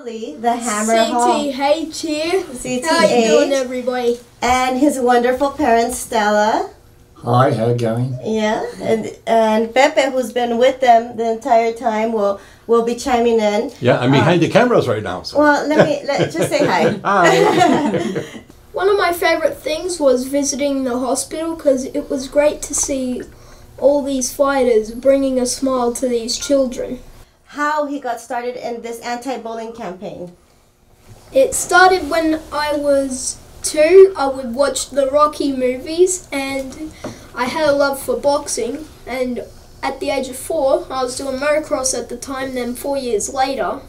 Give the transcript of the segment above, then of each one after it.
Charlie, the Hammer CTH here. CTH. How you doing, everybody? And his wonderful parents, Stella. Hi, how you going? Yeah, and Pepe, who's been with them the entire time, will be chiming in. Yeah, I'm behind the cameras right now. So. Well, let's just say hi. Hi. One of my favorite things was visiting the hospital because it was great to see all these fighters bringing a smile to these children. How he got started in this anti-bullying campaign? It started when I was 2. I would watch the Rocky movies and I had a love for boxing, and at the age of 4 I was doing motocross at the time. Then 4 years later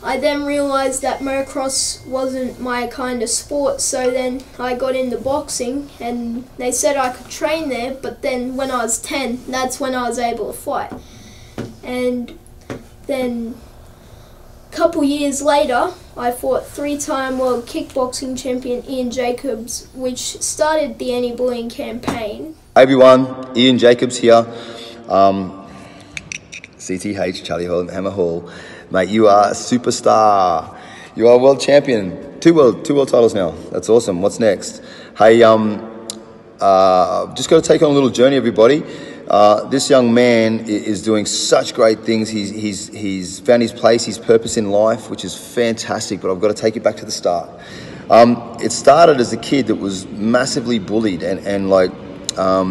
I then realised that motocross wasn't my kind of sport, so then I got into boxing and they said I could train there, but then when I was 10 that's when I was able to fight. And then a couple years later I fought 3-time world kickboxing champion Ian Jacobs, which started the anti-bullying campaign. Hey everyone, Ian Jacobs here. CTH, Charlie Hall, Hammer Hall. Mate, you are a superstar. You are a world champion. Two world titles now. That's awesome. What's next? Hey, just got to take on a little journey, everybody. This young man is doing such great things. He's found his place, his purpose in life, which is fantastic. But I've got to take it back to the start. It started as a kid that was massively bullied, and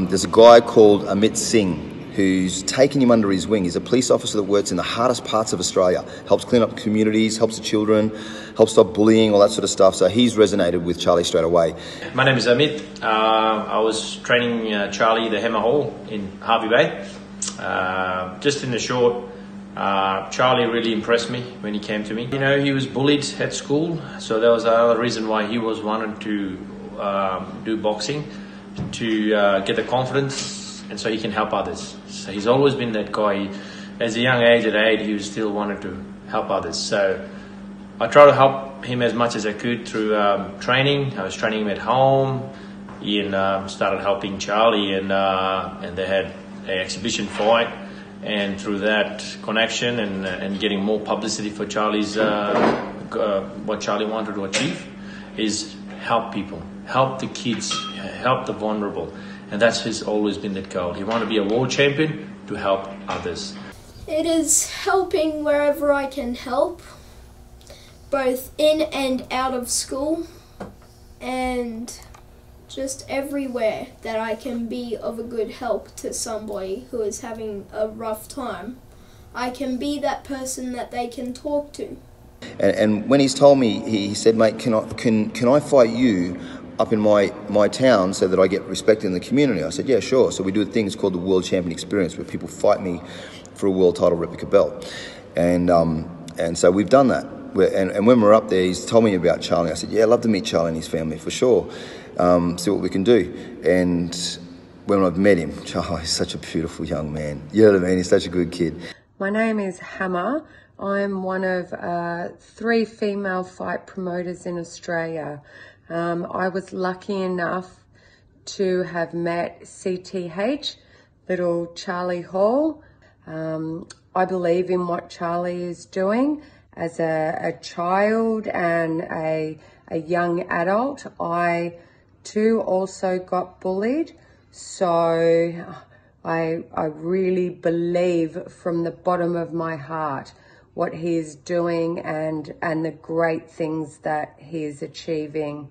there's a guy called Amit Singh who's taken him under his wing. He's a police officer that works in the hardest parts of Australia, helps clean up communities, helps the children, helps stop bullying, all that sort of stuff. So he's resonated with Charlie straight away. My name is Amit. I was training Charlie, the Hammer Hall in Harvey Bay. Just in the short, Charlie really impressed me when he came to me. You know, he was bullied at school, so that was another reason why he was wanting to do boxing, to get the confidence, and so he can help others. So he's always been that guy. As a young age, at 8, he was still wanted to help others. So I try to help him as much as I could through training. I was training him at home. Ian started helping Charlie, and they had an exhibition fight. And through that connection and getting more publicity for Charlie's what Charlie wanted to achieve is help people, help the kids, help the vulnerable. And that's always been that goal. He wanted to be a world champion to help others. It is helping wherever I can help, both in and out of school, and just everywhere that I can be of a good help to somebody who is having a rough time. I can be that person that they can talk to. And when he's told me, he said, mate, can I fight you up in my town so that I get respect in the community? I said, yeah, sure. So we do things called the World Champion Experience, where people fight me for a world title replica belt. And so we've done that. And when we're up there, he's told me about Charlie. I said, yeah, I'd love to meet Charlie and his family for sure. See what we can do. And when I've met him, Charlie is such a beautiful young man. You know what I mean? He's such a good kid. My name is Hammer. I'm one of 3 female fight promoters in Australia. I was lucky enough to have met CTH, little Charlie Hall. I believe in what Charlie is doing. As a child and a young adult, I too also got bullied. So I really believe from the bottom of my heart what he is doing and the great things that he is achieving.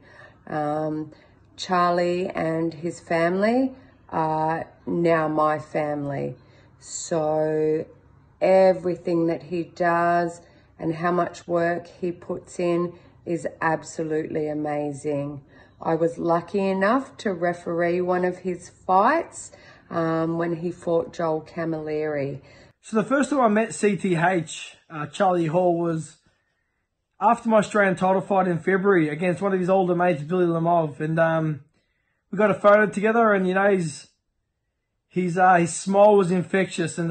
Charlie and his family are now my family. So everything that he does and how much work he puts in is absolutely amazing. I was lucky enough to referee one of his fights when he fought Joel Camilleri. So the first time I met CTH, Charlie Hall, was after my Australian title fight in February against one of his older mates, Billy Lamov. And we got a photo together, and, you know, his smile was infectious. And,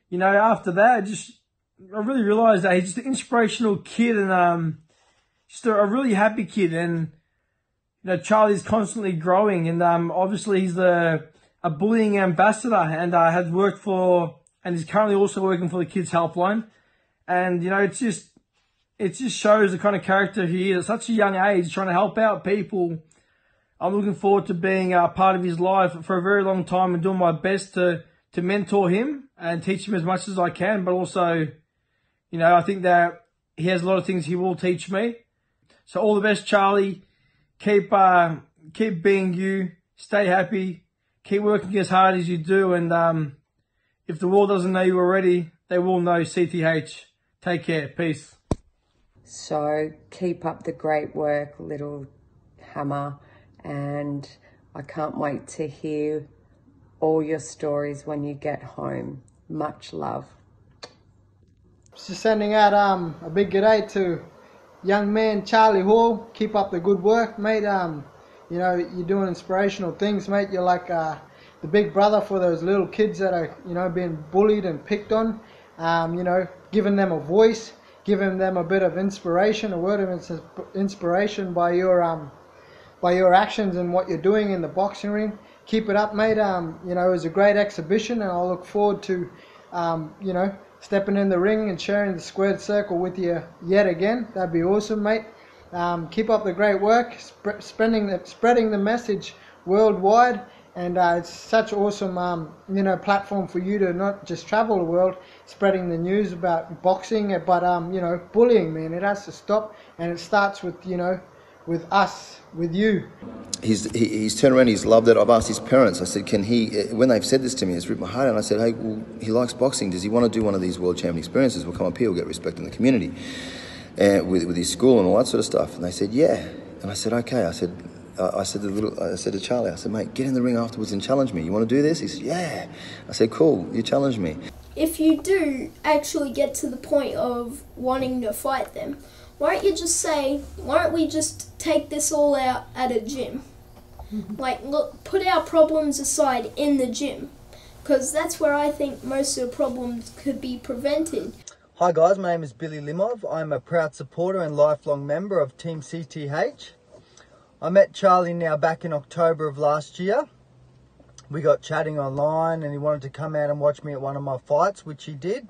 you know, after that, I really realised that he's just an inspirational kid and just a really happy kid. And, you know, Charlie's constantly growing, and obviously he's a bullying ambassador, and has worked for, and is currently also working for the Kids Helpline. And, you know, it's just it just shows the kind of character he is at such a young age, trying to help out people. I'm looking forward to being a part of his life for a very long time and doing my best to mentor him and teach him as much as I can. But also, you know, I think that he has a lot of things he will teach me. So all the best, Charlie. Keep being you. Stay happy. Keep working as hard as you do. And if the world doesn't know you already, they will know CTH. Take care. Peace. So keep up the great work, little hammer. And I can't wait to hear all your stories when you get home. Much love. Just sending out a big g'day to young man Charlie Hall. Keep up the good work, mate. You know, you're doing inspirational things, mate. You're like the big brother for those little kids that are, you know, being bullied and picked on. You know, giving them a voice, giving them a bit of inspiration, a word of inspiration by your actions and what you're doing in the boxing ring. Keep it up, mate. You know, it was a great exhibition, and I look forward to, you know, stepping in the ring and sharing the squared circle with you yet again. That'd be awesome, mate. Keep up the great work, spreading the message worldwide, and it's such awesome, you know, platform for you to not just travel the world, spreading the news about boxing, but you know, bullying, man. It has to stop, and it starts with, you know, with us, with you. He's turned around, he's loved it. I've asked his parents, I said, can he, when they've said this to me, it's ripped my heart out. I said, hey, well, he likes boxing. Does he want to do one of these world champion experiences? We'll come up here, we'll get respect in the community, and with his school and all that sort of stuff. And they said, yeah. And I said, okay. I said to Charlie, I said, mate, get in the ring afterwards and challenge me. You want to do this? He said, yeah. I said, cool, you challenge me. If you do actually get to the point of wanting to fight them, why don't you just say, why don't we just take this all out at a gym? Like, look, put our problems aside in the gym, because that's where I think most of the problems could be prevented. Hi guys, my name is Billy Limov. I'm a proud supporter and lifelong member of Team CTH. I met Charlie now back in October of last year. We got chatting online and he wanted to come out and watch me at one of my fights, which he did.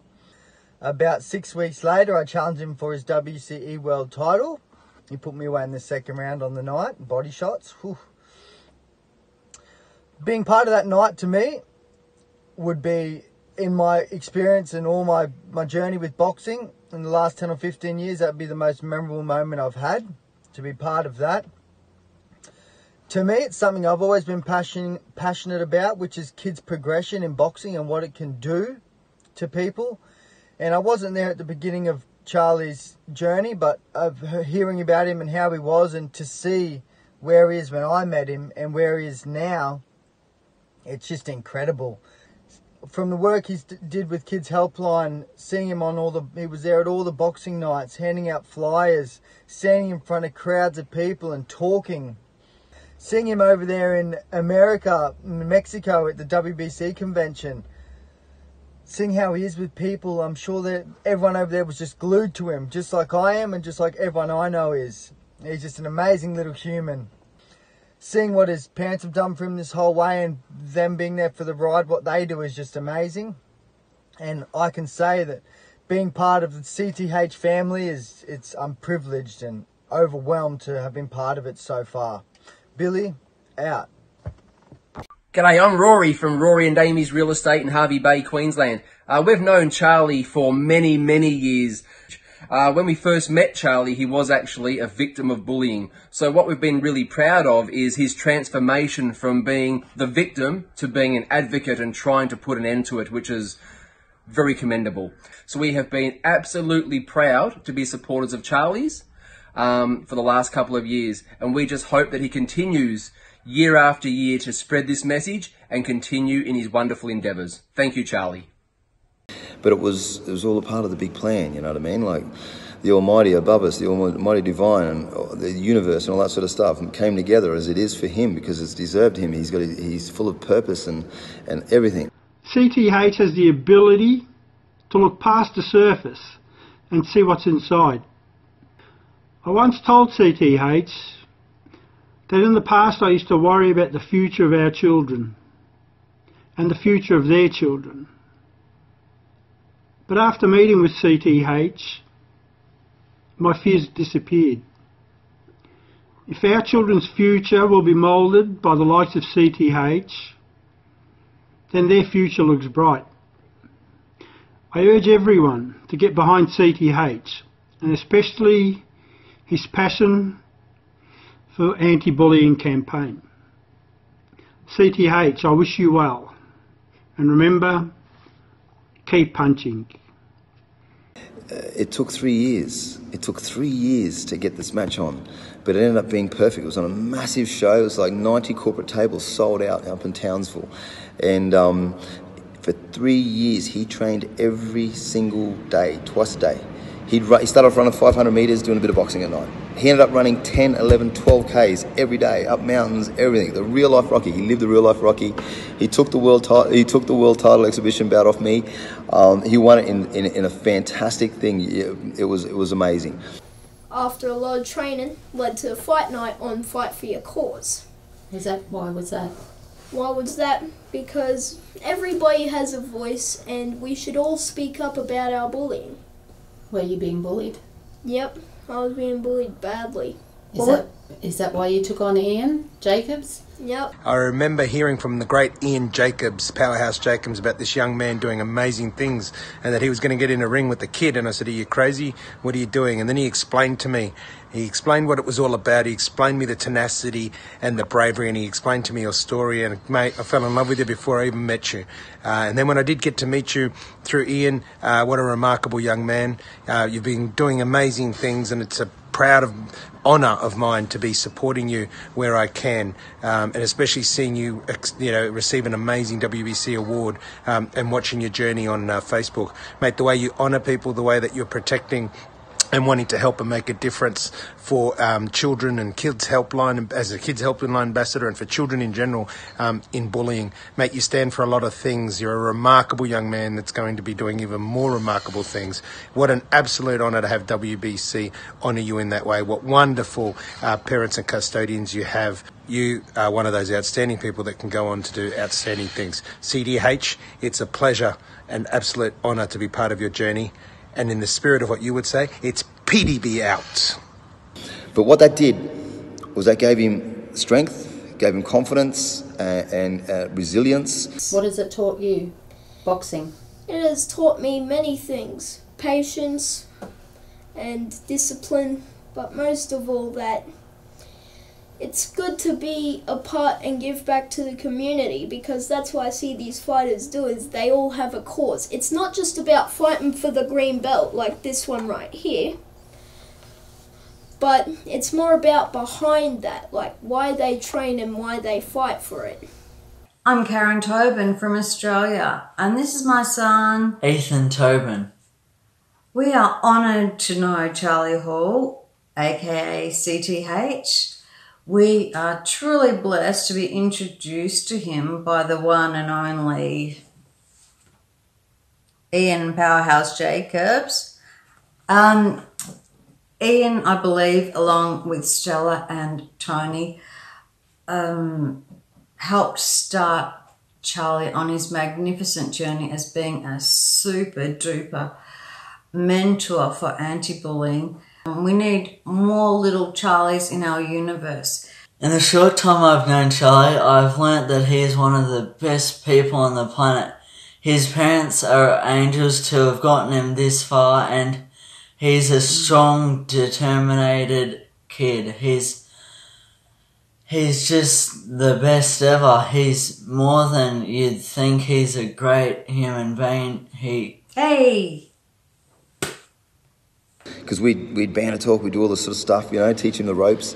About 6 weeks later, I challenged him for his WBC World title. He put me away in the second round on the night, body shots. Whew. Being part of that night to me would be, in my experience and all my journey with boxing in the last 10 or 15 years, that would be the most memorable moment I've had, to be part of that. To me, it's something I've always been passionate about, which is kids' progression in boxing and what it can do to people. And I wasn't there at the beginning of Charlie's journey, but of hearing about him and how he was, and to see where he is when I met him and where he is now, it's just incredible. From the work he did with Kids Helpline, seeing him on he was there at all the boxing nights, handing out flyers, standing in front of crowds of people and talking. Seeing him over there in America, in Mexico at the WBC convention, seeing how he is with people, I'm sure that everyone over there was just glued to him, just like I am and just like everyone I know is. He's just an amazing little human. Seeing what his parents have done for him this whole way and them being there for the ride, what they do is just amazing. And I can say that being part of the CTH family I'm privileged and overwhelmed to have been part of it so far. Billy, out. G'day, I'm Rory from Rory and Amy's Real Estate in Hervey Bay, Queensland. We've known Charlie for many, many years. When we first met Charlie, he was actually a victim of bullying. So what we've been really proud of is his transformation from being the victim to being an advocate and trying to put an end to it, which is very commendable. So we have been absolutely proud to be supporters of Charlie's for the last couple of years. And we just hope that he continues year after year to spread this message and continue in his wonderful endeavours. Thank you, Charlie. But it was all a part of the big plan, you know what I mean? Like the Almighty above us, the Almighty Divine, and the universe, and all that sort of stuff, and came together as it is for him, because it's deserved him. He's full of purpose and everything. CTH has the ability to look past the surface and see what's inside. I once told CTH that in the past I used to worry about the future of our children and the future of their children. But after meeting with CTH, my fears disappeared. If our children's future will be moulded by the likes of CTH, then their future looks bright. I urge everyone to get behind CTH, and especially his passion for anti-bullying campaign. CTH, I wish you well, and remember, keep punching. It took 3 years. It took 3 years to get this match on, but it ended up being perfect. It was on a massive show. It was like 90 corporate tables sold out up in Townsville. And for 3 years, he trained every single day, twice a day. He started off running 500 metres, doing a bit of boxing at night. He ended up running 10, 11, 12 Ks every day, up mountains, everything. The real life Rocky. He lived the real life Rocky. He took the world title exhibition bout off me. He won it in a fantastic thing. It was amazing. After a lot of training, led to a fight night on Fight for Your Cause. Why was that? Why was that? Because everybody has a voice and we should all speak up about our bullying. Were you being bullied? Yep, I was being bullied badly. Is that why you took on Ian Jacobs? Yep. I remember hearing from the great Ian Jacobs, Powerhouse Jacobs, about this young man doing amazing things and that he was going to get in a ring with the kid. And I said, are you crazy? What are you doing? And then he explained to me. He explained what it was all about. He explained me the tenacity and the bravery, and he explained to me your story. And mate, I fell in love with you before I even met you. And then when I did get to meet you through Ian, what a remarkable young man. You've been doing amazing things, and it's a proud honour of mine to be supporting you where I can, and especially seeing you, receive an amazing WBC award, and watching your journey on Facebook. Mate, the way you honour people, the way that you're protecting and wanting to help and make a difference for children and kids helpline, as a kids helpline ambassador, and for children in general in bullying. Mate, you stand for a lot of things. You're a remarkable young man that's going to be doing even more remarkable things. What an absolute honour to have WBC honour you in that way. What wonderful parents and custodians you have. You are one of those outstanding people that can go on to do outstanding things. CTH, it's a pleasure and absolute honour to be part of your journey. And in the spirit of what you would say, it's PDB out. But what that did was that gave him strength, gave him confidence and resilience. What has it taught you, boxing? It has taught me many things. Patience and discipline, but most of all that it's good to be a part and give back to the community, because that's what I see these fighters do, is they all have a cause. It's not just about fighting for the green belt like this one right here, but it's more about behind that, like why they train and why they fight for it. I'm Karen Tobin from Australia, and this is my son, Ethan Tobin. We are honoured to know Charlie Hall, aka CTH. We are truly blessed to be introduced to him by the one and only Ian Powerhouse Jacobs. Ian, I believe, along with Stella and Tony, helped start Charlie on his magnificent journey as being a super duper mentor for anti-bullying. We need more little Charlies in our universe. In the short time I've known Charlie, I've learnt that he is one of the best people on the planet. His parents are angels to have gotten him this far, and he's a strong, determined kid. He's just the best ever. He's more than you'd think. He's a great human being. Hey! Because we'd banter talk, we'd do all this sort of stuff, teach him the ropes,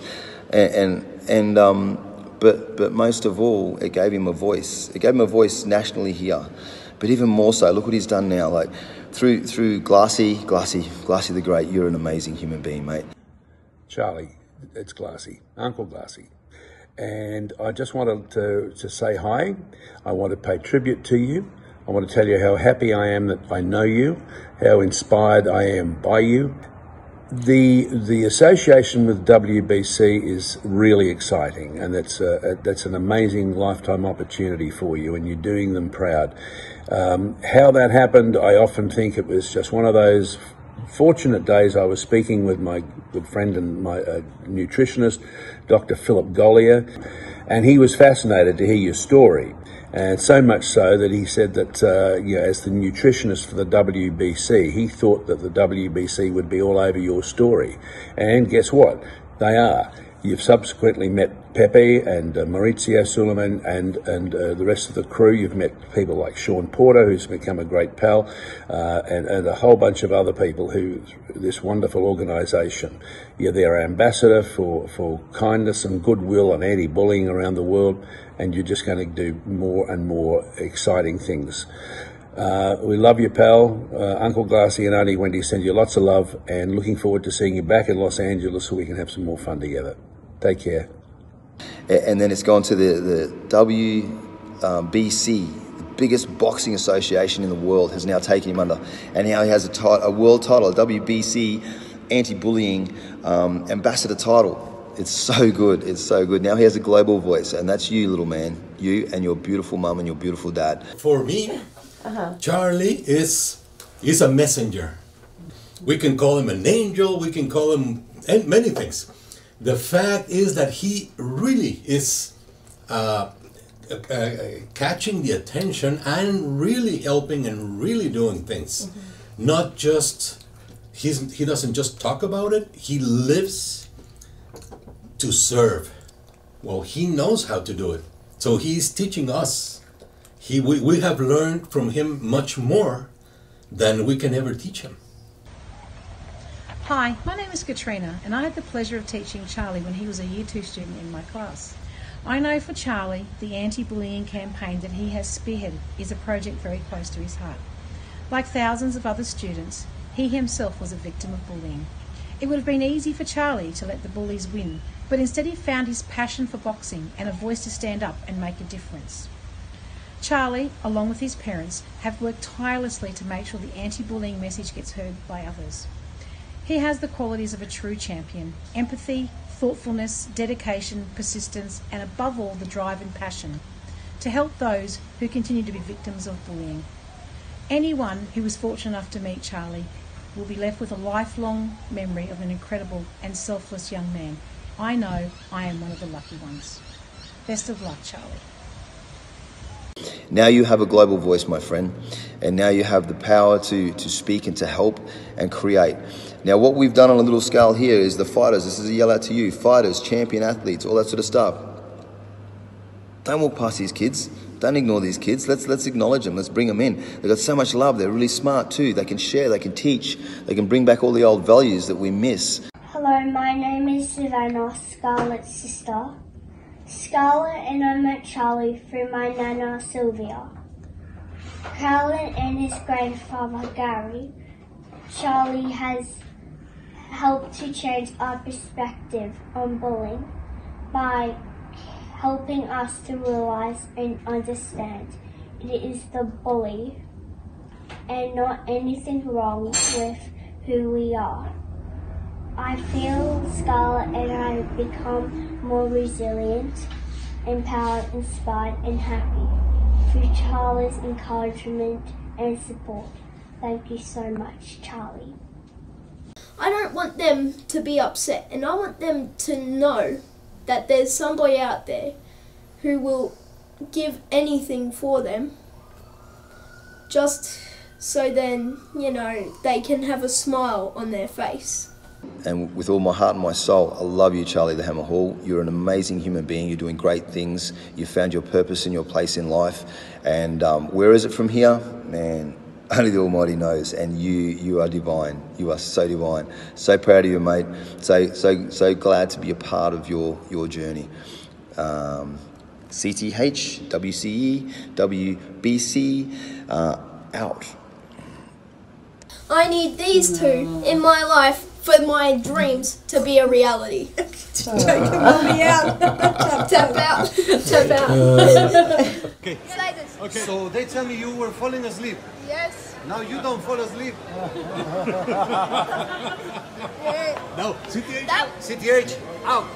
but most of all, it gave him a voice. It gave him a voice nationally here, but even more so. Look what he's done now. Like through Glassy the Great. You're an amazing human being, mate. Charlie, it's Glassy, Uncle Glassy, and I just wanted to say hi. I want to pay tribute to you. I want to tell you how happy I am that I know you, how inspired I am by you. The association with WBC is really exciting, and that's an amazing lifetime opportunity for you, and you're doing them proud. How that happened, I often think it was just one of those fortunate days I was speaking with my good friend and my nutritionist, Dr. Philip Goglia, and he was fascinated to hear your story. And so much so that he said that, as the nutritionist for the WBC, he thought that the WBC would be all over your story. And guess what? They are. You've subsequently met Pepe and Mauricio Suleiman and the rest of the crew. You've met people like Shawn Porter, who's become a great pal, and a whole bunch of other people who, this wonderful organisation. You're their ambassador for kindness and goodwill and anti-bullying around the world, and you're just going to do more and more exciting things. We love you, pal. Uncle Glassy and Auntie Wendy send you lots of love, and looking forward to seeing you back in Los Angeles so we can have some more fun together. Take care. And then it's gone to the WBC, the biggest boxing association in the world, has now taken him under. And now he has a world title, a WBC anti-bullying ambassador title. It's so good. It's so good. Now he has a global voice, and that's you, little man. You and your beautiful mum and your beautiful dad. For me, Charlie is a messenger. We can call him an angel. We can call him many things. The fact is that he really is catching the attention and really helping and really doing things. Not just, he doesn't just talk about it, he lives to serve. Well, he knows how to do it. So he's teaching us. We have learned from him much more than we can ever teach him. Hi, my name is Katrina, and I had the pleasure of teaching Charlie when he was a Year 2 student in my class. I know for Charlie, the anti-bullying campaign that he has spearheaded is a project very close to his heart. Like thousands of other students, he himself was a victim of bullying. It would have been easy for Charlie to let the bullies win, but instead he found his passion for boxing and a voice to stand up and make a difference. Charlie, along with his parents, have worked tirelessly to make sure the anti-bullying message gets heard by others. He has the qualities of a true champion: empathy, thoughtfulness, dedication, persistence, and above all, the drive and passion to help those who continue to be victims of bullying. Anyone who was fortunate enough to meet Charlie will be left with a lifelong memory of an incredible and selfless young man. I know I am one of the lucky ones. Best of luck, Charlie. Now you have a global voice, my friend, and now you have the power to speak and to help and create. Now what we've done on a little scale here is the fighters. This is a yell out to you. Fighters, champion athletes, all that sort of stuff. Don't walk past these kids. Don't ignore these kids. Let's acknowledge them. Let's bring them in. They've got so much love. They're really smart too. They can share. They can teach. They can bring back all the old values that we miss. Hello, my name is Savannah, Scarlett's sister. Scarlett and I met Charlie through my nana Sylvia. Carolyn and his grandfather Gary. Charlie has helped to change our perspective on bullying by helping us to realize and understand it is the bully and not anything wrong with who we are. I feel Scarlett and I have become more resilient, empowered, inspired and happy through Charlie's encouragement and support. Thank you so much, Charlie. I don't want them to be upset, and I want them to know that there's somebody out there who will give anything for them, just so then, they can have a smile on their face. And with all my heart and my soul, I love you, Charlie the Hammer Hall. You're an amazing human being. You're doing great things. You've found your purpose and your place in life. And where is it from here? Man, only the Almighty knows. And you are divine. You are so divine. So proud of you, mate. So glad to be a part of your journey. CTH, WCE, WBC, out. I need these two in my life for my dreams to be a reality. Help me out. Tap out. Tap out. Okay. Okay. So they tell me you were falling asleep. Yes. Now you don't fall asleep. No, CTH out. CTH out.